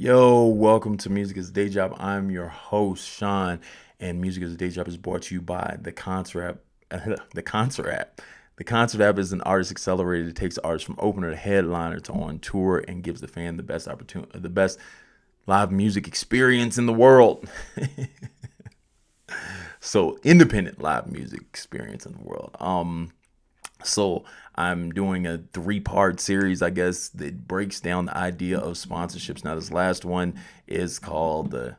Yo, welcome to Music is a Day Job. I'm your host, Sean, and Music is a Day Job is brought to you by the Concert app. the Concert app. The Concert app is an artist accelerator that takes artists from opener to headliner to on tour and gives the fan the best opportunity, the best live music experience in the world. So, independent live music experience in the world. So I'm doing a three-part series, I guess, that breaks down the idea of sponsorships. Now, this last one is called the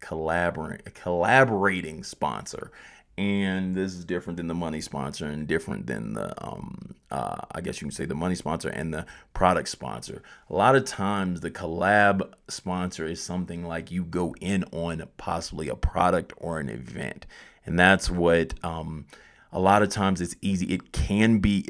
collaborating sponsor, and this is different than the money sponsor and different than the I guess you can say the money sponsor and the product sponsor. A lot of times the collab sponsor is something like you go in on possibly a product or an event, and that's what a lot of times it's easy. It can be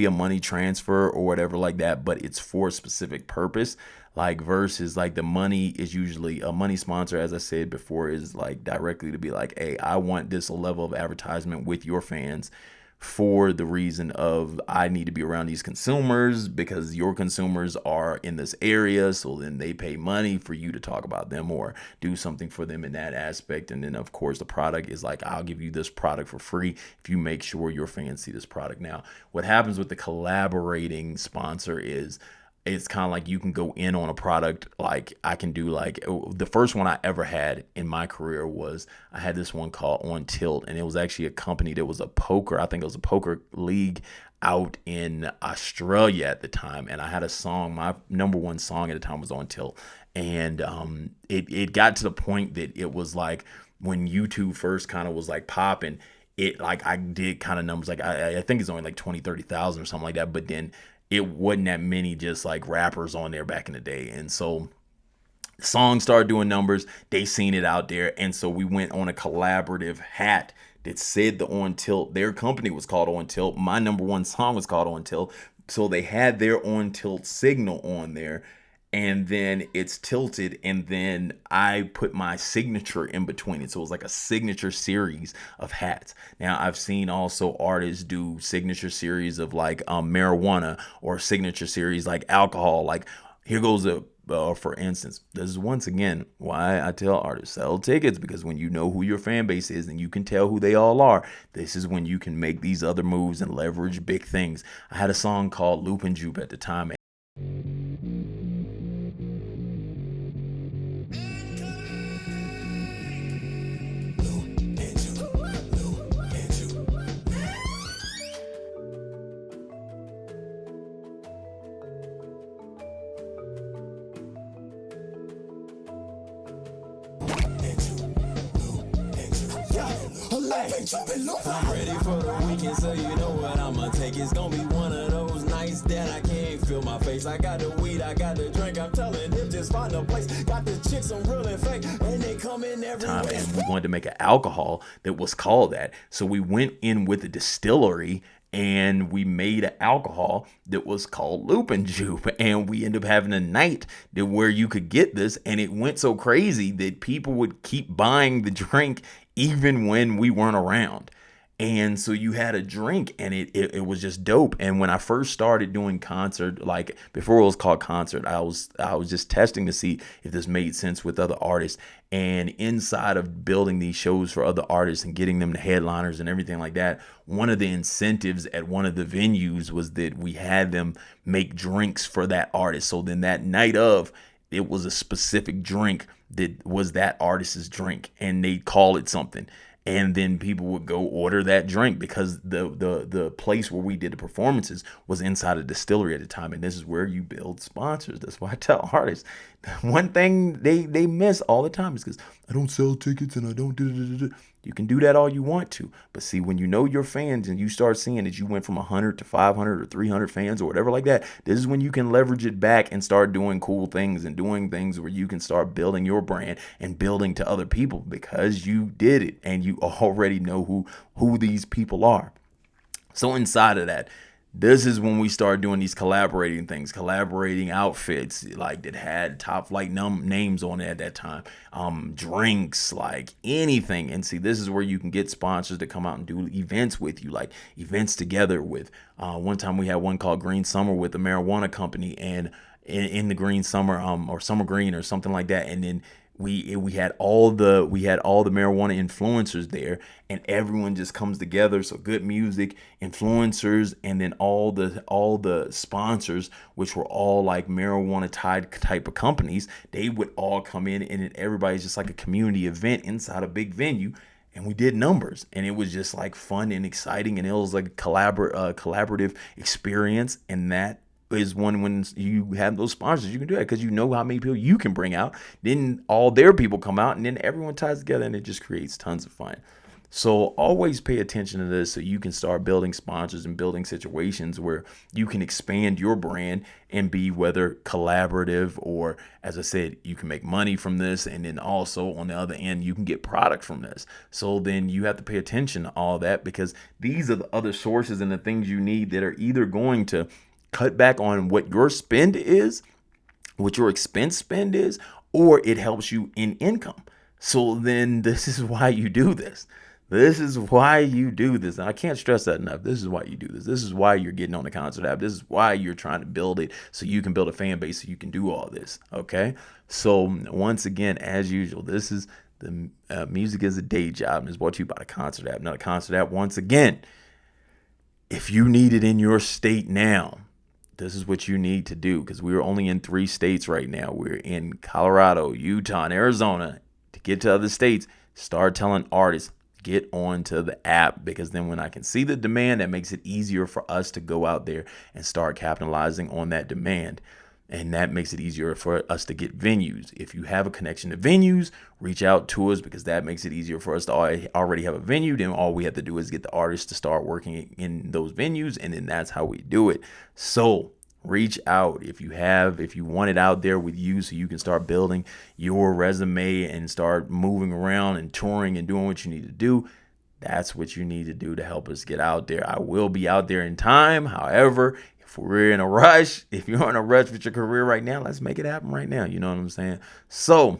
a money transfer or whatever like that, but it's for a specific purpose. Like versus like the money is usually a money sponsor, as I said before, is like directly to be like, hey, I want this level of advertisement with your fans for the reason of I need to be around these consumers because your consumers are in this area. So then they pay money for you to talk about them or do something for them in that aspect. And then, of course, the product is like, I'll give you this product for free if you make sure your fans see this product. Now, what happens with the collaborating sponsor is it's kind of like you can go in on a product. Like I can do like the first one I ever had in my career was I had this one called On Tilt, and it was actually a company that was a poker. I think it was a poker league out in Australia at the time, and I had a song. My number one song at the time was On Tilt, and it got to the point that it was like when YouTube first kind of was like popping. It like I did kind of numbers like I think it's only like 20-30,000 or something like that, but then it wasn't that many just like rappers on there back in the day. And so songs started doing numbers. They seen it out there. And so we went on a collaborative hat that said the On Tilt. Their company was called On Tilt. My number one song was called On Tilt. So they had their On Tilt signal on there, and then it's tilted, and then I put my signature in between it. So it was like a signature series of hats. Now I've seen also artists do signature series of like marijuana or signature series like alcohol. Like here goes a for instance, this is once again why I tell artists sell tickets, because when you know who your fan base is and you can tell who they all are, this is when you can make these other moves and leverage big things. I had a song called Loop and Jupe at the time. I'm ready for the weekend, so you know what I'ma take. It's gonna be one of those nights that I can't feel my face. I got the weed, I got the drink. I'm telling them just find a place. Got the chicks on real and fake, and they come in every Time, way. and we wanted to make an alcohol that was called that. So we went in with a distillery and we made an alcohol that was called Loop and Jupe, and we ended up having a night that where you could get this, and it went so crazy that people would keep buying the drink even when we weren't around. And so you had a drink, and it was just dope. And when I first started doing concert, like before it was called concert, I was just testing to see if this made sense with other artists. And inside of building these shows for other artists and getting them to headliners and everything like that, one of the incentives at one of the venues was that we had them make drinks for that artist. So then that night of, it was a specific drink that was that artist's drink, and they'd call it something. And then people would go order that drink because the place where we did the performances was inside a distillery at the time. And this is where you build sponsors. That's why I tell artists, one thing they miss all the time is because I don't sell tickets and I don't do. You can do that all you want to. But see, when you know your fans and you start seeing that you went from 100 to 500 or 300 fans or whatever like that, this is when you can leverage it back and start doing cool things and doing things where you can start building your brand and building to other people because you did it and you already know who these people are. So inside of that, this is when we start doing these collaborating things, collaborating outfits like that had top flight names on it at that time, drinks, like anything. And see, this is where you can get sponsors to come out and do events with you, like events together with. One time we had one called Green Summer with the marijuana company, and in the green summer, or summer green or something like that. And then we had all the marijuana influencers there, and everyone just comes together. So good music, influencers, and then all the sponsors, which were all like marijuana tied type of companies, they would all come in, and everybody's just like a community event inside a big venue. And we did numbers, and it was just like fun and exciting, and it was like a collaborative experience. And that is when you have those sponsors, you can do that because you know how many people you can bring out. Then all their people come out, and then everyone ties together, and it just creates tons of fun. So always pay attention to this so you can start building sponsors and building situations where you can expand your brand and be, whether collaborative or, as I said, you can make money from this. And then also on the other end, you can get product from this. So then you have to pay attention to all that, because these are the other sources and the things you need that are either going to cut back on what your spend is, what your expense spend is, or it helps you in income. So then this is why you do this. This is why you do this. And I can't stress that enough. This is why you do this. This is why you're getting on the Concert app. This is why you're trying to build it, so you can build a fan base, so you can do all this. Okay. So once again, as usual, this is the Music is a Day Job, and it's brought to you by the Concert app. Now, the Concert app, once again, if you need it in your state now, this is what you need to do, because we're only in 3 states right now. We're in Colorado, Utah, and Arizona. To get to other states, start telling artists, get onto the app, because then when I can see the demand, that makes it easier for us to go out there and start capitalizing on that demand. And that makes it easier for us to get venues. If you have a connection to venues, reach out to us, because that makes it easier for us to already have a venue. Then all we have to do is get the artists to start working in those venues, and then that's how we do it. So reach out if you want it out there with you, so you can start building your resume and start moving around and touring and doing what you need to do. That's what you need to do to help us get out there. I will be out there in time. However, if you're in a rush with your career right now, let's make it happen right now. You know what I'm saying? So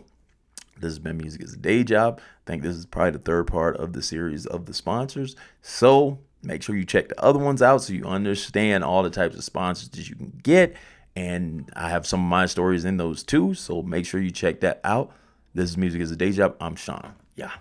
this has been Music is a Day Job. I think this is probably the 3rd part of the series of the sponsors. So make sure you check the other ones out so you understand all the types of sponsors that you can get. And I have some of my stories in those too. So make sure you check that out. This is Music is a Day Job. I'm Sean. Yeah.